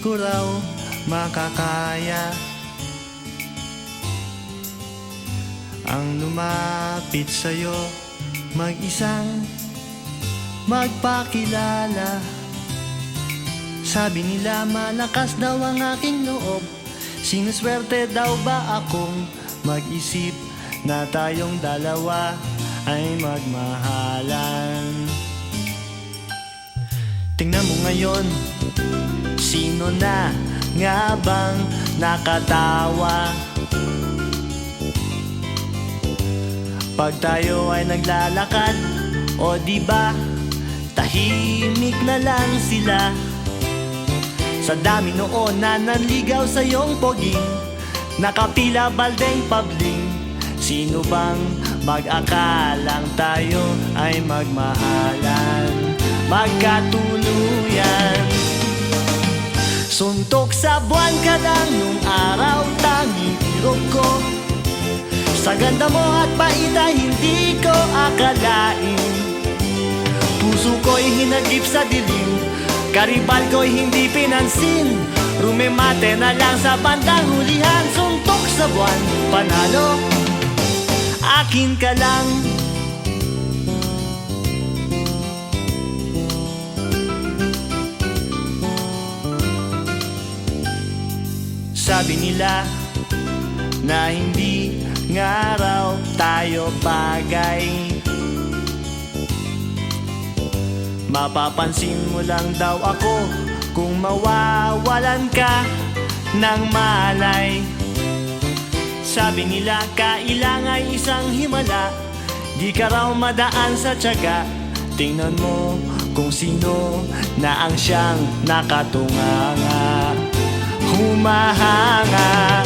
ko raw makakaya ang lumapit sa'yo, mag-isang magpakilala. Sabi nila malakas daw ang aking loob, sinuswerte daw ba akong mag-isip na tayong dalawa ay magmahalan. Tingnan mo ngayon, sino na nga bang nakatawa pag tayo ay naglalakad? O diba, tahimik na lang sila. Sa dami noon na nanligaw sa iyong poging, nakapila baldeng pabling. Sino bang mag-akalang tayo ay magmahalan, magkatuluyan? Suntok sa buwan ka lang nung araw, tanging irog ko. Sa ganda mo at bait ay hindi ko akalain. Puso ko'y hinagip sa dilim, karibal ko'y hindi pinansin. Rumemate na lang sa bandang hulihan. Suntok sa buwan, panalo, akin ka lang. Sabi nila na hindi nga raw tayo bagay, mapapansin mo lang daw ako kung mawawalan ka ng malay. Sabi nila kailangan isang himala, di ka raw madaan sa tiyaga. Tingnan mo kung sino na ang siyang nakatunganga, humahanga.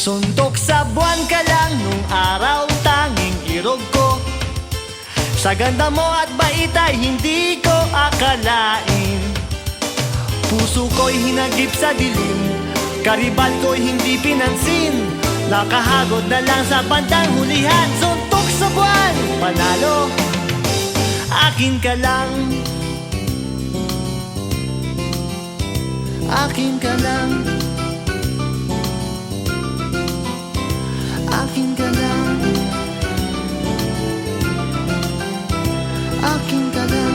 Suntok sa buwan ka lang nung araw, tanging irog ko. Sa ganda mo at bait ay hindi ko akalain. Puso ko'y hinagip sa dilim, karibal ko'y hindi pinansin. Nakahagod na lang sa bandang hulihan. Suntok sa buwan, panalo, akin ka lang. Akin ka lang. Akin ka lang. Akin ka lang.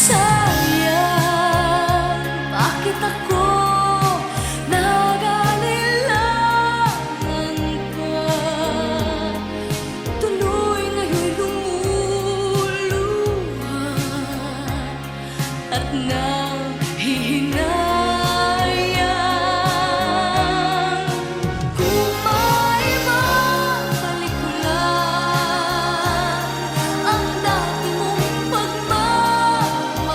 Sayang, bakit ako nag-aalilangan pa? Tuloy ngayon'y lumuluha at nanghihinayang. Kung maibabalik ko lang ang dati mong pagmamahal,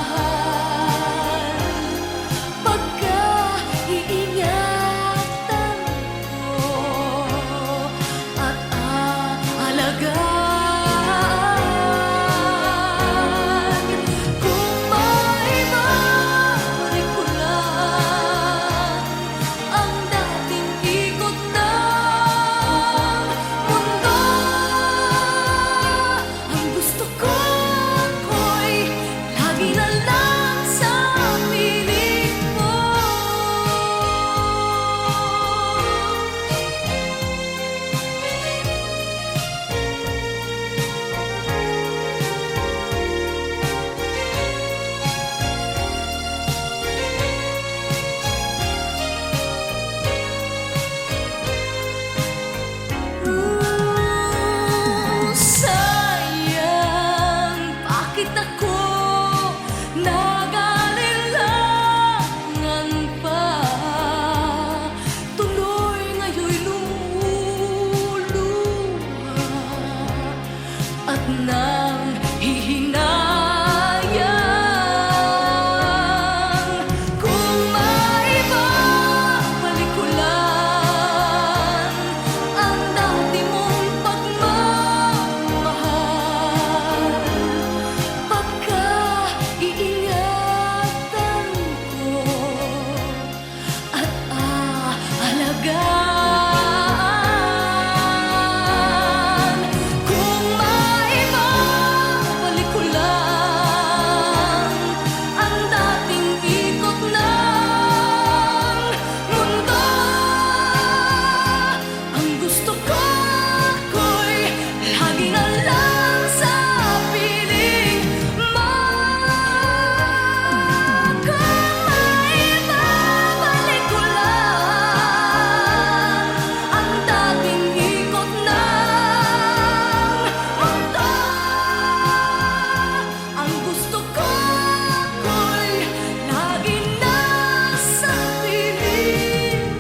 pagka-iingatan ko at aalagaan. Kung maibabalik ko lang ang dating ikot ng mundo, ang gusto ko ako'y lagi na lang sa piling mo. Sayang, bakit ako nag-aalilangan pa? Tuloy ngayon'y lumuluha at nanghihinayang. Kung maibabalik ko lang ang dati mong pagmamahal, pagka-iingatan ko at aalagaan. Kung maibabalik ko lang ang dating ikot ng mundo, ang gusto ko ako'y lagi na lang sa piling mo. Kung maibabalik ko lang ang dating ikot ng mundo, ang gusto ko ako'y lagi na sa piling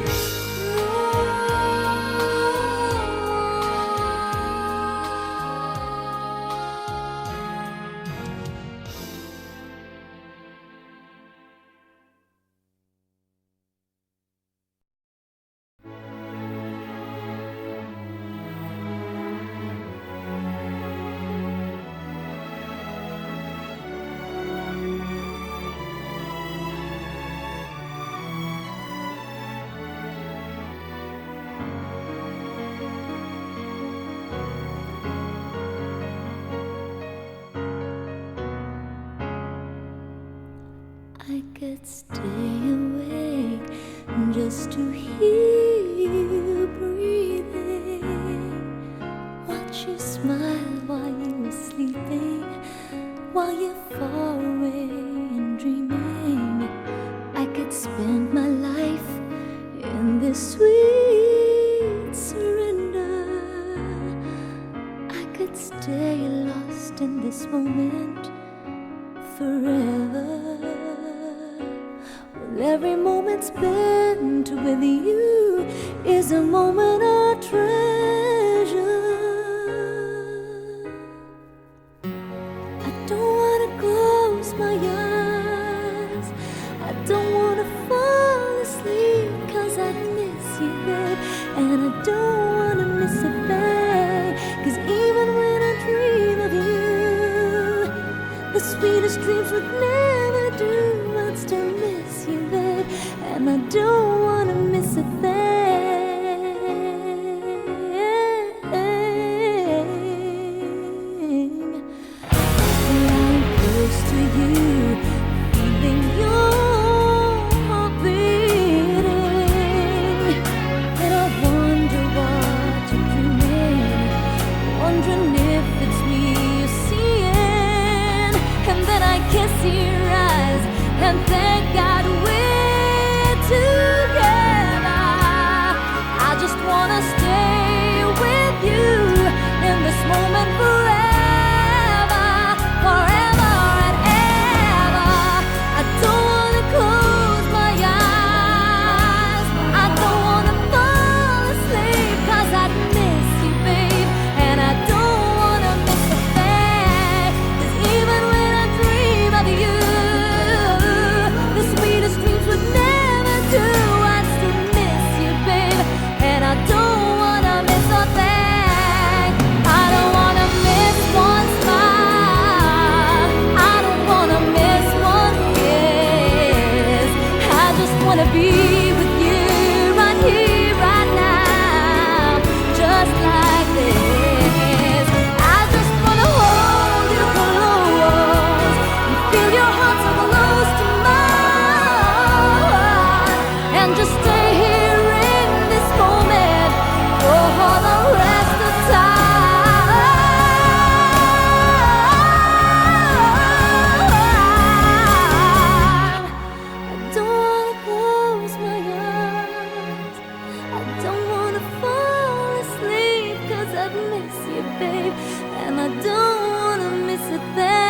I could stay awake just to hear you breathing, watch you smile while you were sleeping, while you're far away and dreaming. I could spend my life in this sweet surrender. I could stay lost in this moment forever. Well, every moment spent with you is a moment I treasure. I don't wanna close my eyes, I don't wanna fall asleep, 'cause I miss you, babe, and I don't wanna miss a thing. 'Cause even when I dream of you, the sweetest dreams would never do. I'd still miss you, babe, and I don't wanna miss a thing. Flying close to you, feeling your heart beating, and I wonder what you're dreaming, wondering wanna stay with you in this moment forever, forever and ever. I don't wanna close my eyes, I don't wanna fall asleep, 'cause I miss you, babe, and I don't wanna miss a thing. 'Cause even when I dream of you, the sweetest dreams would never do. I still miss you, babe, and I don't wanna miss a thing. I don't wanna miss one smile, I don't wanna miss one kiss. I just wanna be with you right here, right now, just like this. I just wanna hold you close and feel your heart so close to mine, and just stay here in this moment for the rest of time. I don't wanna close my eyes, I don't wanna fall asleep, 'cause I miss you, babe, and I don't wanna miss a thing.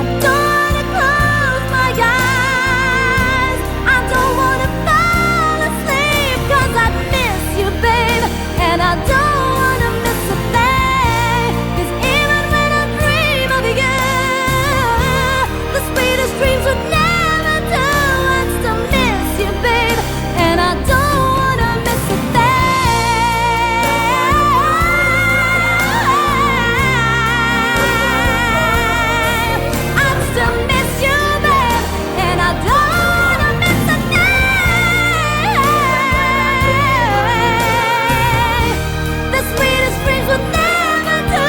I don't wanna close my eyes, I don't wanna fall asleep, 'cause I miss you, babe, and I don't wanna miss a thing. 'Cause even when I dream of you, the sweetest dreams would never do. I still miss you, babe, and I don't wanna miss a thing. I still miss you, babe, and I don't wanna miss a thing. The sweetest dreams would never do.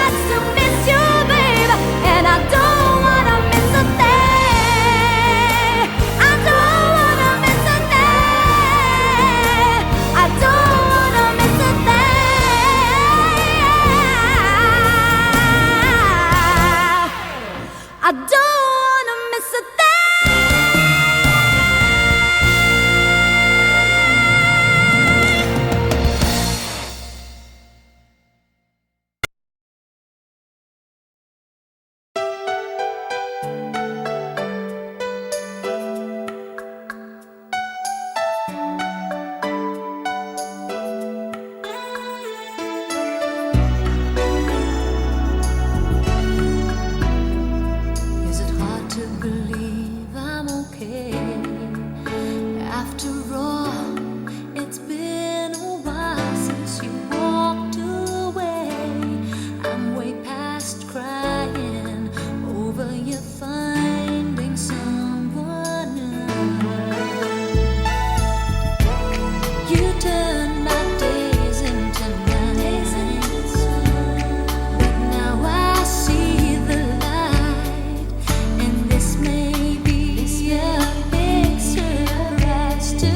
I still miss you, babe, and I don't wanna miss a thing. I don't wanna miss a thing. I don't wanna miss a thing. I don't wanna miss a thing. Is it hard to believe I'm okay? After all, it's been a while since you walked away. I'm way past crying over you finding someone new. You turned my days into nights, but now I see the light, and this may be a big surprise to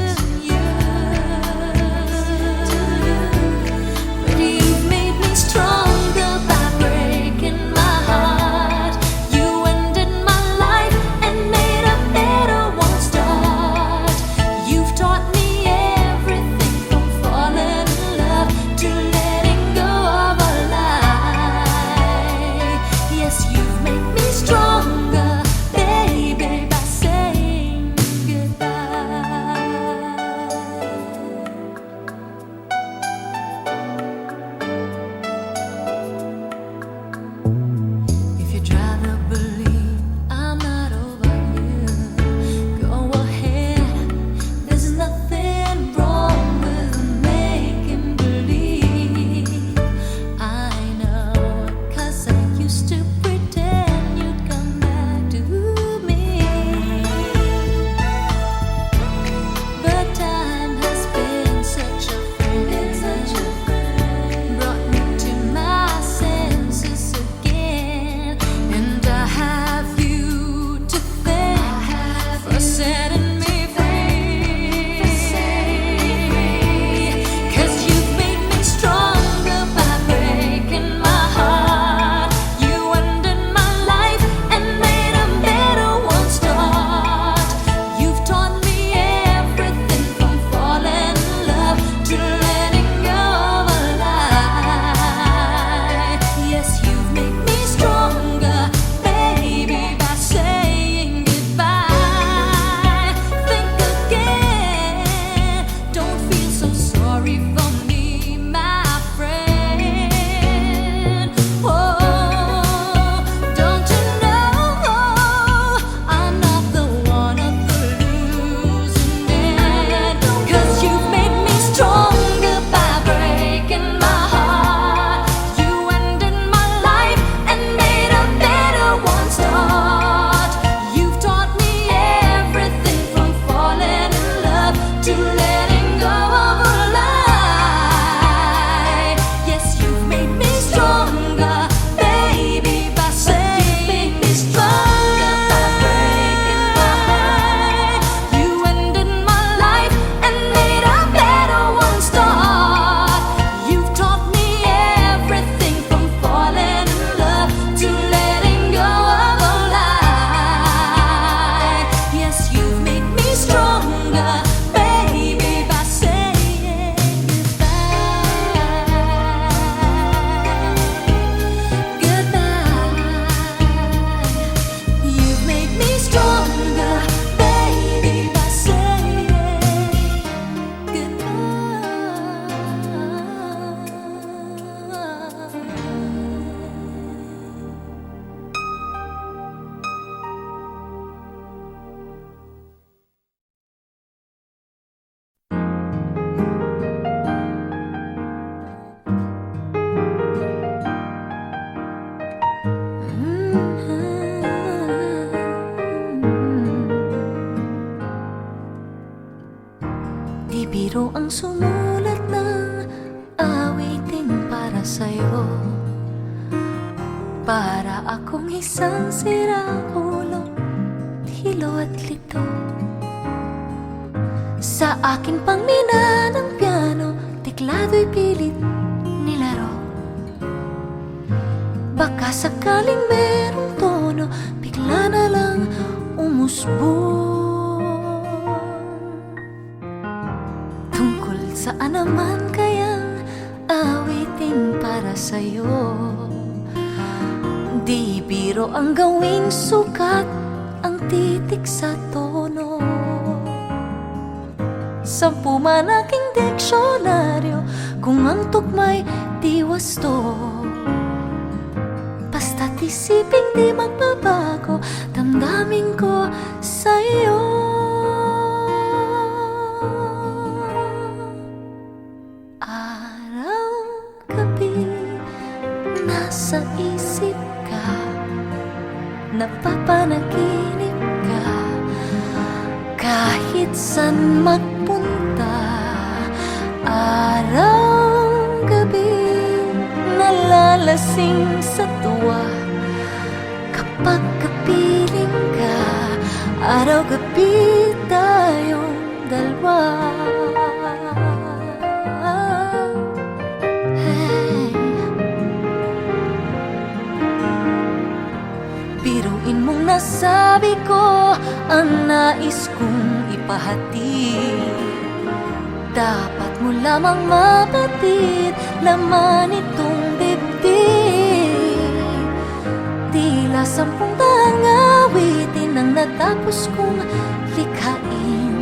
Di biro ang sumulat ng awitin para sa'yo. Para akong isang siraulo, hilo at lito. Sa akin pang mina ng piano, tiklado'y pilit nilaro. Baka sakaling merong tono, bigla na lang umusbong. Tungkol saan naman kayang awitin para sa'yo? Di biro ang gawing sukat, ang titik sa tono. Sampu man aking diksyonaryo, kung ang tugma'y di wasto. Basta't isiping di magbabago, damdamin ko sa'yo. Araw, gabi, nasa isip ka, napapanaginip ka. Kahit san magpunta, araw, gabi, nalalasing sa tuwa. Kapag kapiling ka, araw, gabi, tayong dalawa. Hey. Biruin mong nasabi ko ang nais kong ipahatid. Dapat mo lamang mapatid, laman itong dibdib. Tila 10 daang awitin ang natapos kong likhain.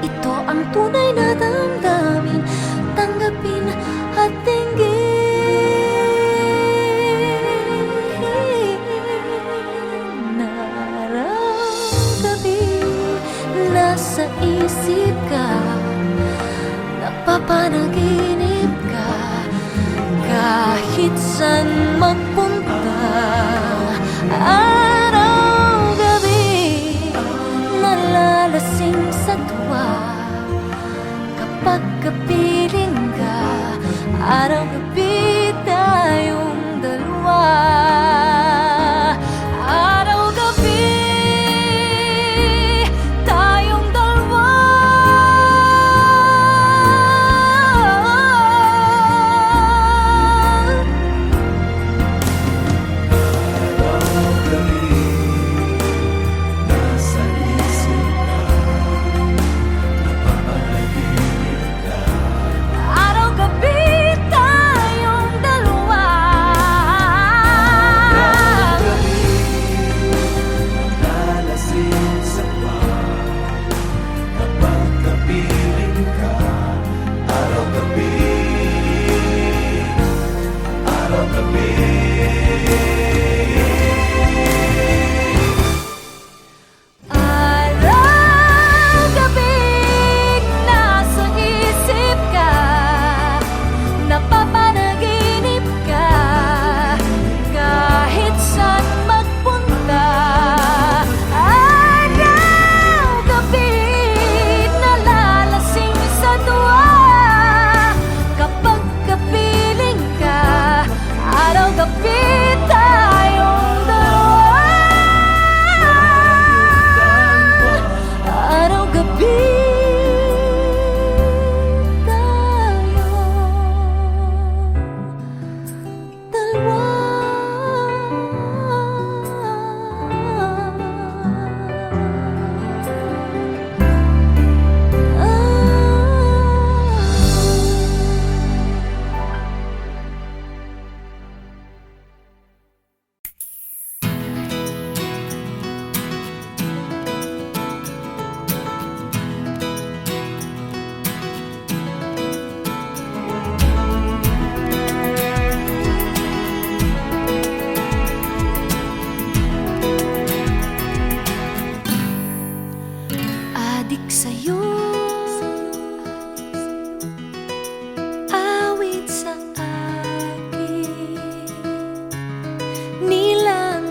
Ito ang tunay na damdamin, tanggapin at tinggin. Nasa isip ka, napapanaginip ka. Kahit san magpunta, araw, gabi, nalalasing sa tuwa. Kapag kapiling ka, araw, gabi, tayong dalawa.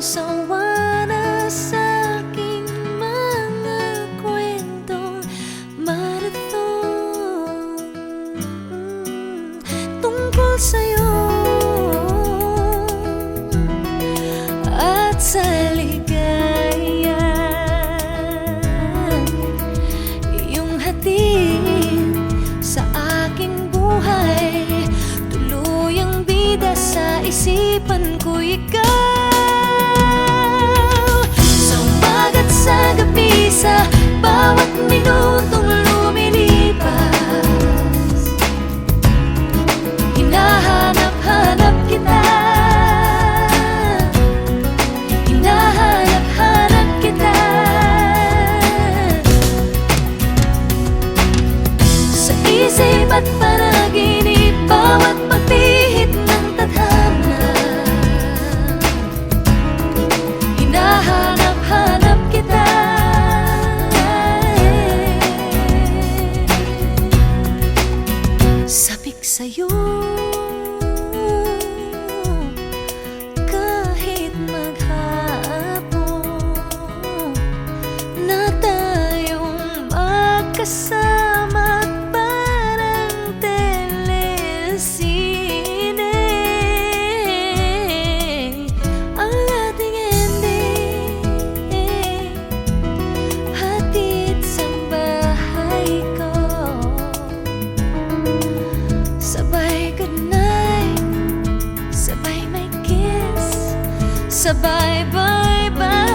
Sawa na sa aking mga kwentong isipan ko'y ikaw. Sa umaga't sa gabi, sa bawat minutong lumilipas, hinahanap-hanap kita, hinahanap-hanap kita. Sa isip at panaginip, bawat pagpihit ng tadhana, hinahanap-hanap kita. Sabik sa'yo kahit maghapon na tayong magkasama, parang telesine ang ating ending. Hatid sa bahay ko, sabay goodnight, sabay may kiss, sabay bye-bye.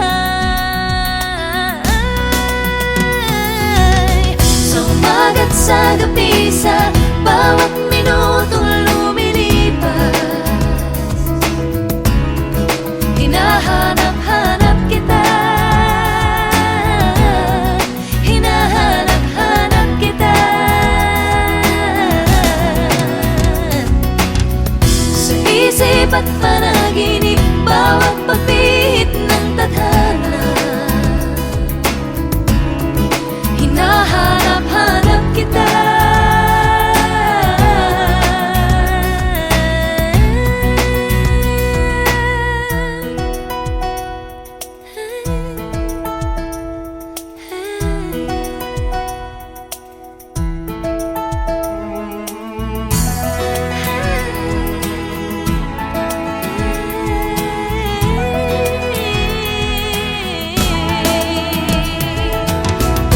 Sa umaga't sa gabi, sa bawat minutong lumilipas, hinahanap-hanap kita, hinahanap-hanap kita. Sa isip at panaginip, bawat pagpihit ng tadhana, hinahanap-hanap kita.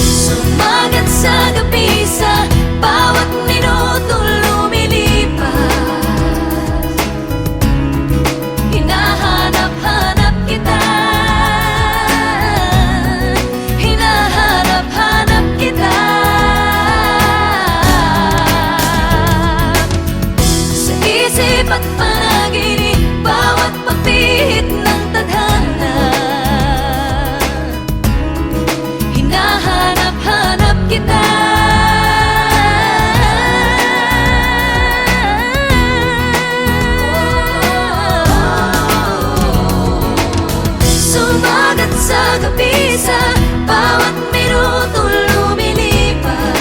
Sumagat sa gabi, sa bawat minutong lumilipas, hinahanap-hanap kita, hinahanap-hanap kita. Sa isip at panaginip, bawat pagpihit ng tadhana, hinahanap-hanap kita. Sumagat sa gabi, sa bawat minutong lumilipas,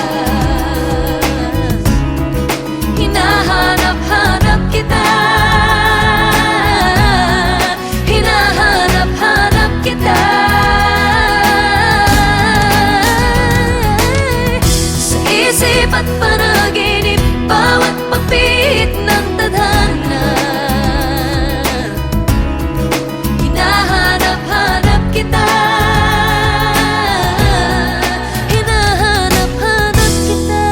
hinahanap-hanap kita, hinahanap-hanap kita. Sa isip at panaginip, bawat pagpihit ng tadhana, hinahanap-hanap kita, hinahanap-hanap kita.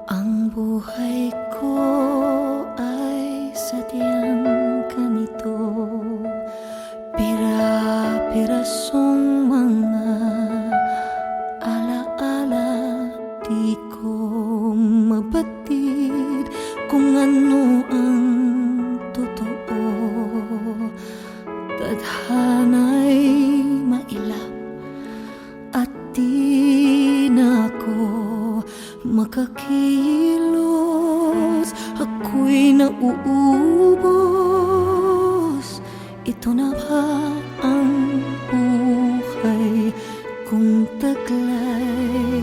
Ang buhay ko ay sadyang ganito, pira-pirasong mga alaala, di ko mabatid kung ano ang totoo. Tadhana'y mailap at di na ako makakilos, ako'y nauubos. Ito na ba ang buhay kong taglay,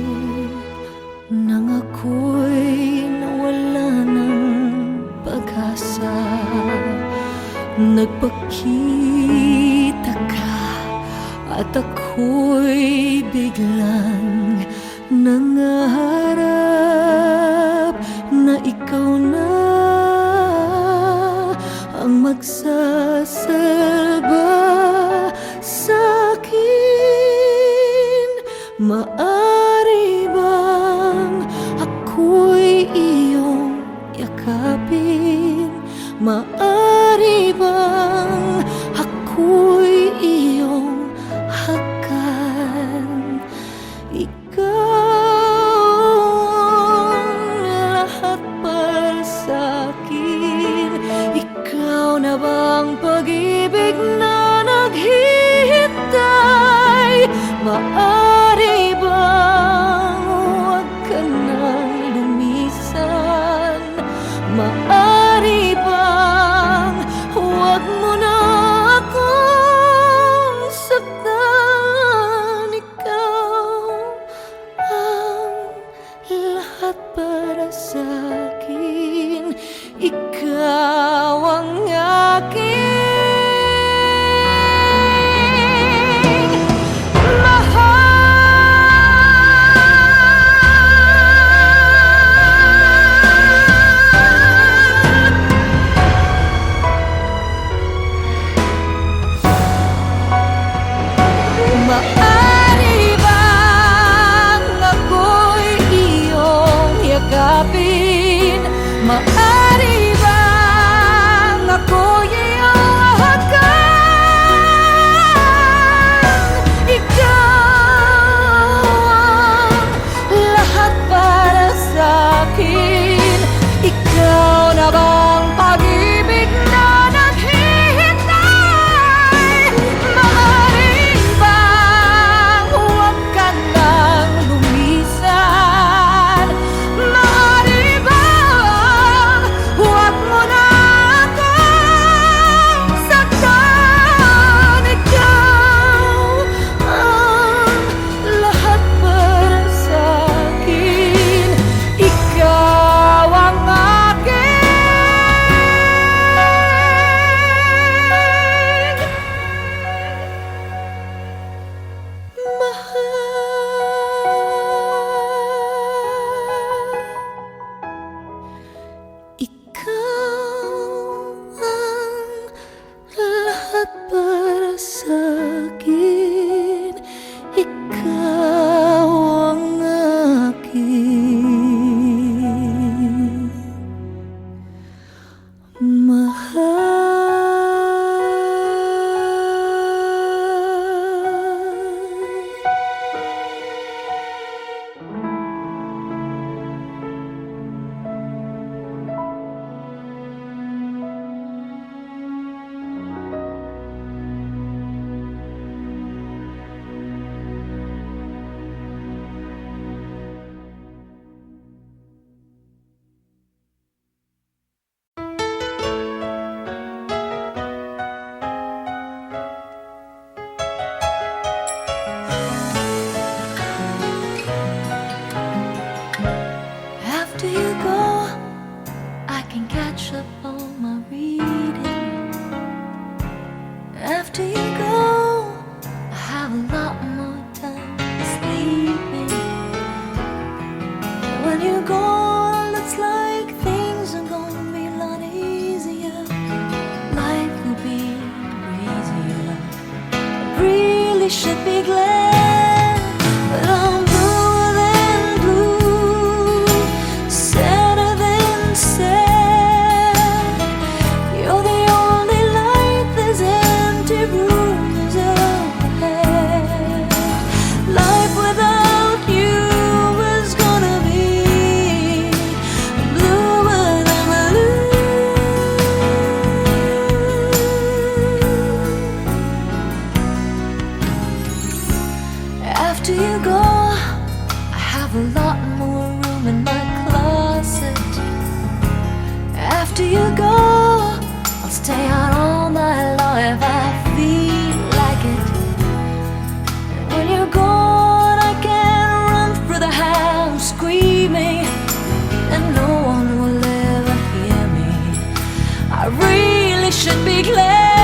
nang ako'y nawala ng pag-asa? nagpakita ka at ako'y biglang nangarap na ikaw na ang magsasalba sa'kin. Maari bang ako'y iyong yakapin? Maari bang ako'y iyong hakan? Ikaw ang lahat para sa'kin. Ikaw na bang pag-ibig na naghihintay? Maari bang huwag ka nang lumisan? Maari bang huwag mo na akong saktan? Ikaw ang lahat para sa'kin. Ikaw ang aking maari bang ako'y iyong yakapin? Maari bang ako'y iyong hakan? Ikaw ang lahat para sa'kin. Ikaw na bang pag-ibig na naghihintay? Maari bang huwag ka nang lumisan? Maari bang huwag mo na akong saktan? Ikaw ang lahat para sa'kin. Ikaw ang aking mahal. Ikaw ang lahat para sa'kin. Ikaw ang aking mahal. After you go, I can catch up on my reading. After you go, I have a lot more time sleeping. When you go, looks like things are gonna be a lot easier. Life will be easier. I really should be glad, but I'm bluer than blue, sadder than sad. You're the only light, there's empty rooms overhead. Life without you is gonna be bluer than blue. After you go, I have a lot more room in my closet. After you go, I'll stay out all night long if I feel like it. And when you're gone, I can run through the house screaming, and no one will ever hear me. I really should be glad.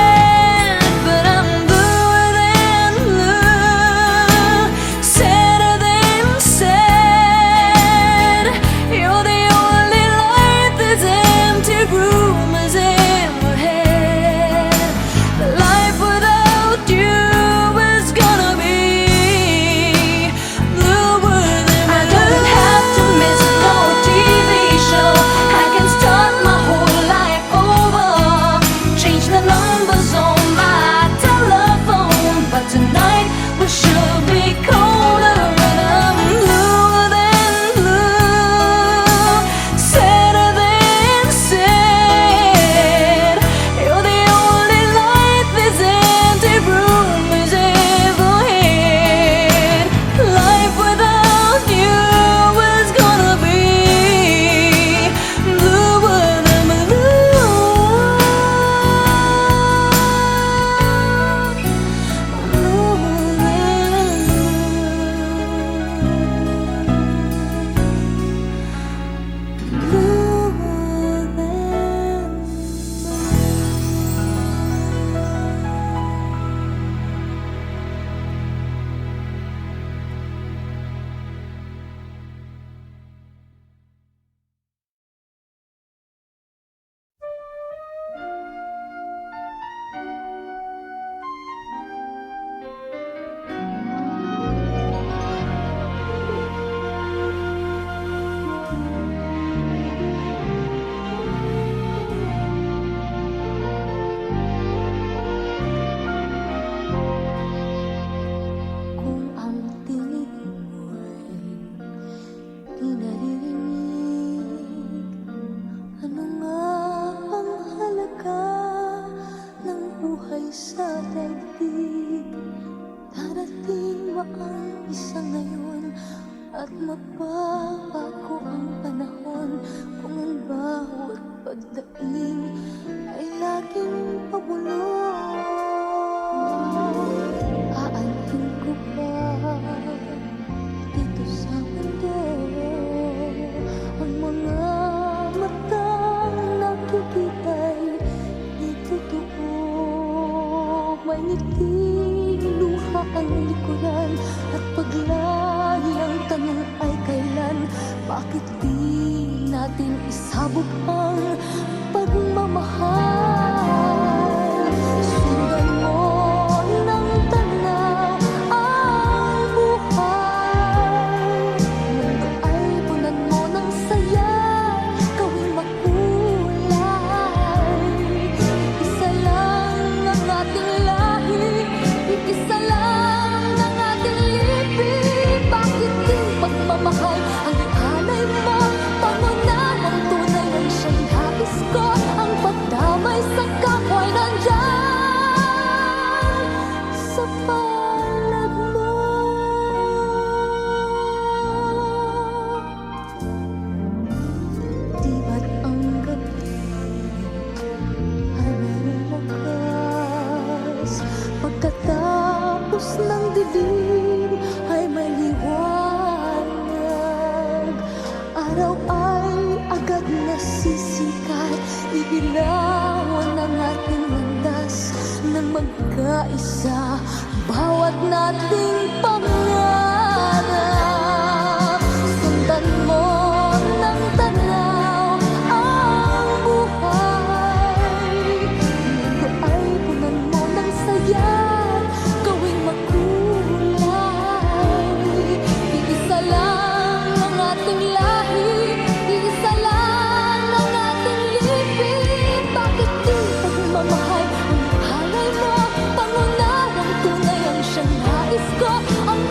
di naririnig. Ano nga ang halaga ng buhay sa daigdig? Darating ba ang isa ngayon at mababago ang panahon kung ang bawat pagdating ay laging pabulong? Aanhin ko ba dito sa mundo ang mga matang nakikita'y di totoo? May ngiting luha ang likuran at paglagi ang tanong ay kailan? Bakit di natin isabog ang pagmamahal? Sundan mo ng tanaw ang buhay. Mundo ay punan mo ng saya, gawing makulay. Isa lang ang ating lahi, isa lang ang ating lipi. Bakit di pagmamahal ang ialay mo? Pangunahang tunay ang siyang nais ko. Ang pagdamay sa kapwa ay nandyan sa palad mo. Di ba't ang gabi ay mayroong wakas? Pagkatapos ng dilim ay may liwanag. Araw ay agad nasisikat, igilawan ang ating landas ng magkaisa, bawat nating pangarap. Sundan mo ng tanaw ang buhay. Mundo ay punan mo ng saya, gawing makulay. Iisa lang ang ating lahi, iisa lang ang ating lipi. Bakit di pagmamahal ang halay mo? Pangunahang tunay ang siyang nais ko. Ang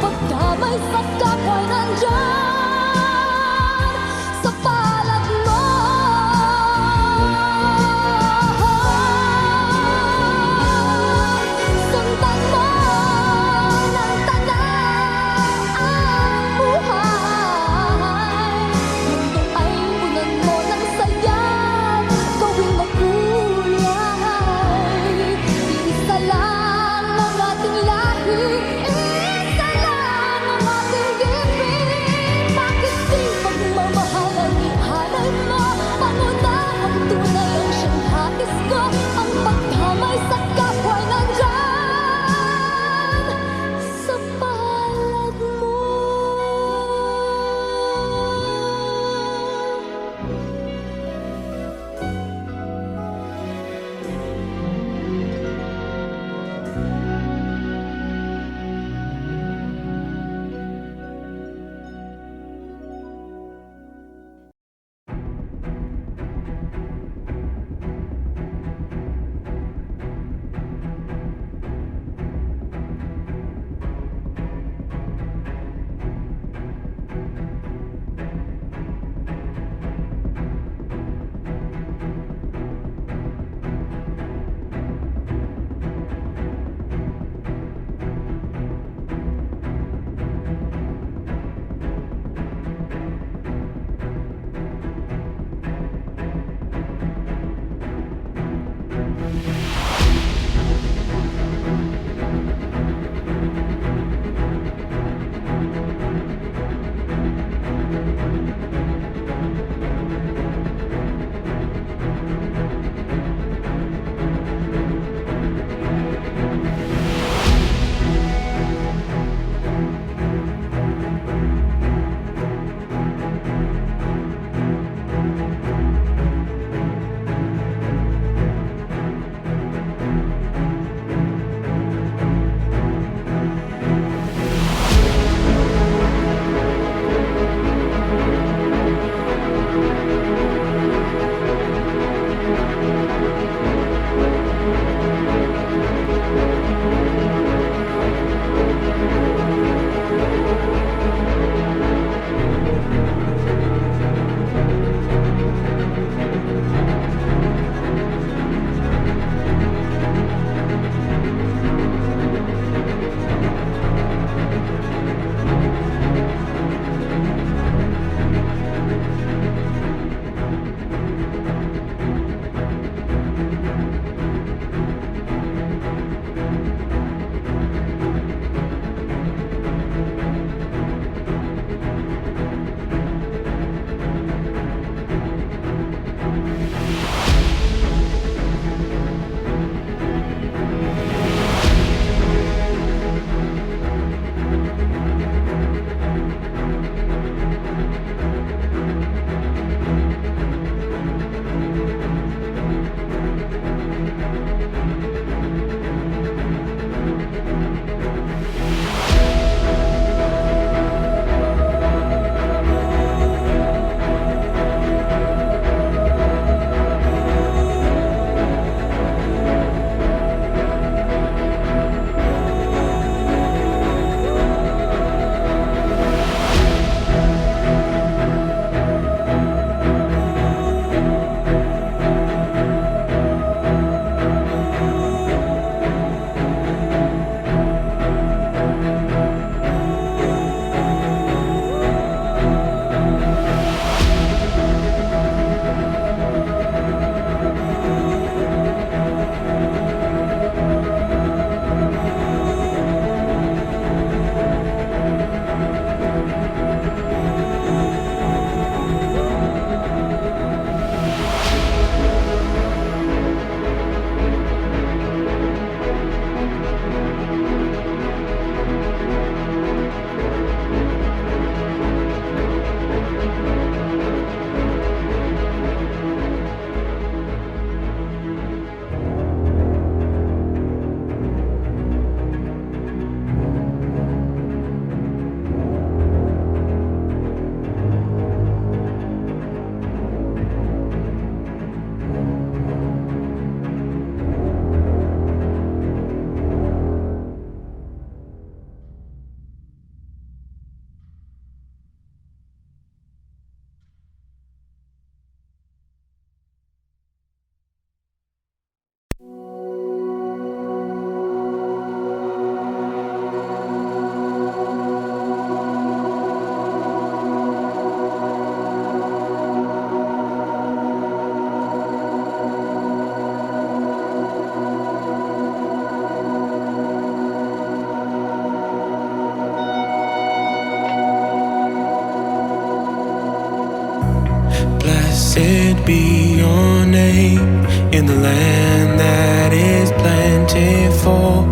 Blessed be your name in the land that is plentiful,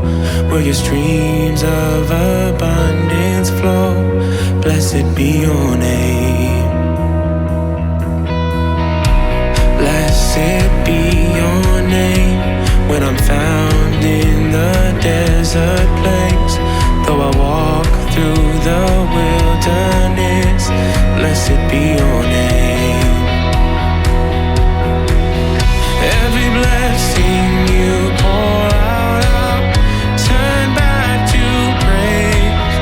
where your streams of abundance flow. Blessed be your name. Blessed be your name when I'm found in the desert place. Though I walk through the wilderness, blessed be your name. Every blessing you pour out, I'll turn back to praise.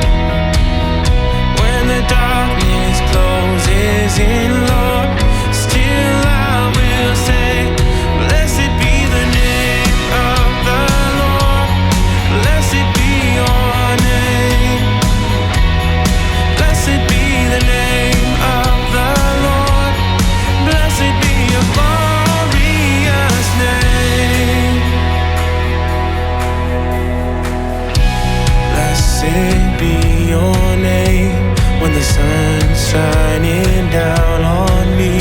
When the darkness closes in, Lord, still I will say, blessed be the name of the Lord. Blessed be your name. Blessed be the name of the Lord. Blessed be your glorious name. Blessed be your name when the sun's shining down on me,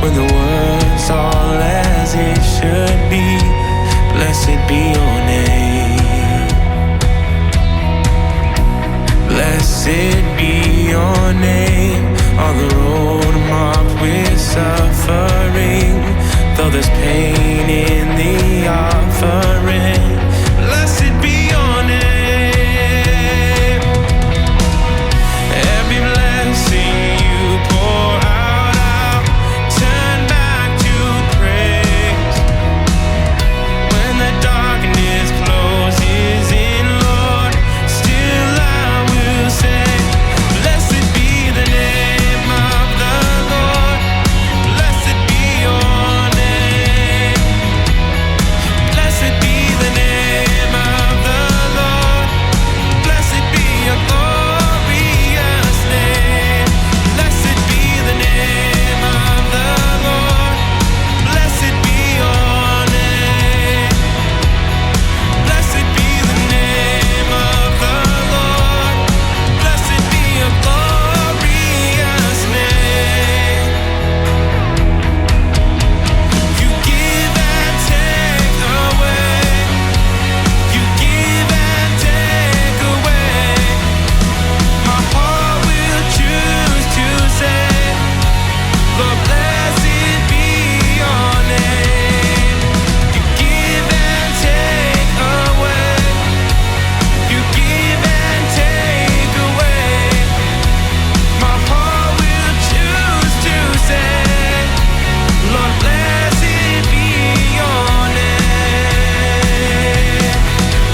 when the world's all as it should be. Blessed be your name. Blessed be your name on the road marked with suffering, though there's pain in the offering. Blessed be your name. Every blessing you pour out, I'll turn back to praise. When the darkness closes in, Lord, still I will say, blessed be the name of the Lord. Blessed be your name. Blessed be the name of the Lord. Blessed be your glorious name. Blessed be the name of the Lord. Blessed be your name. Blessed be the name of the Lord. Blessed be your glorious name. You give and take away. You give and take away. My heart will choose to say, Lord, blessed be your name. You give and take away. You give and take away. My heart will choose to say, Lord, blessed be your name.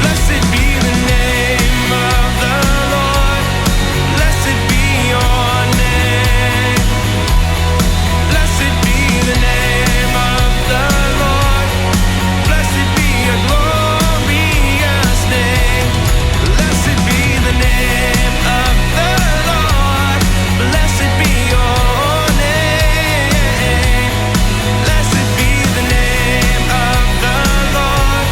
Blessed be the name of the Lord. Blessed be your name. Blessed be the name of the Lord. Blessed be your glorious name. Blessed be the name of the Lord. Blessed be your name. Blessed be the name of the Lord.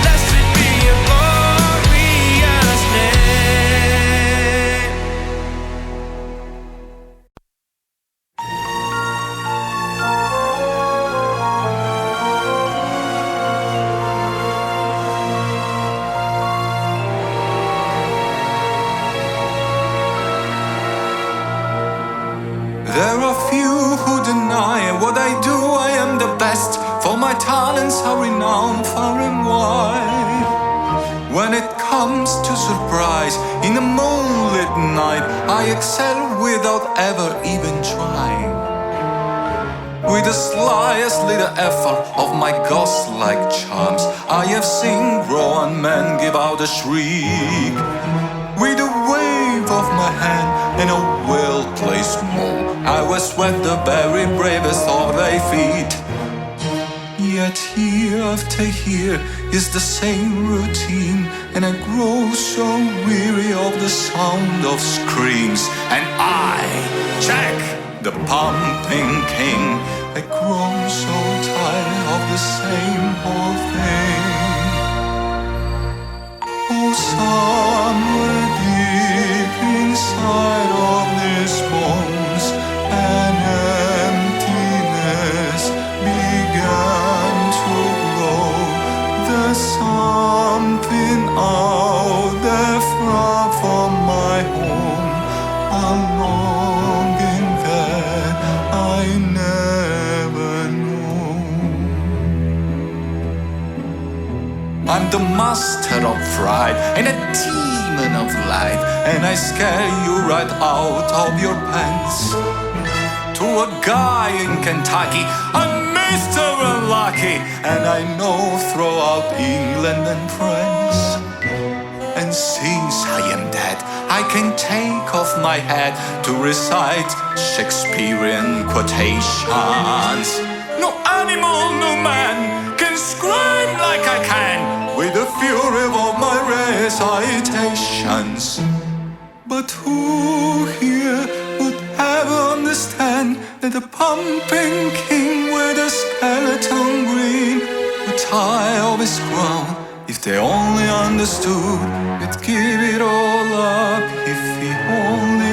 Blessed be your glorious name. There are few who deny what I do, I am the best, for my talents are renowned far and wide. When it comes to surprise, in a moonlit night, I excel without ever even trying. With the slyest little effort of my ghost-like charms, I have seen grown men give out a shriek. With a wave of my hand and a well-placed move, I will sweat the very bravest of their feet. Yet year after year is the same routine, and I grow so weary of the sound of screams. And I, Jack, the pumping king, I grow so tired of the same old thing. Oh, somewhere deep inside of these bones, an empty the master of fright and a demon of light, and I scare you right out of your pants. To a guy in Kentucky, I'm Mr. Unlucky, and I know throughout England and France. And since I am dead, I can take off my hat to recite Shakespearean quotations. No animal, no man can scream like I can with the fury of my recitations. But who here would ever understand that the pumping king with a skeleton green would tie of his crown? If they only understood, he'd give it all up if he only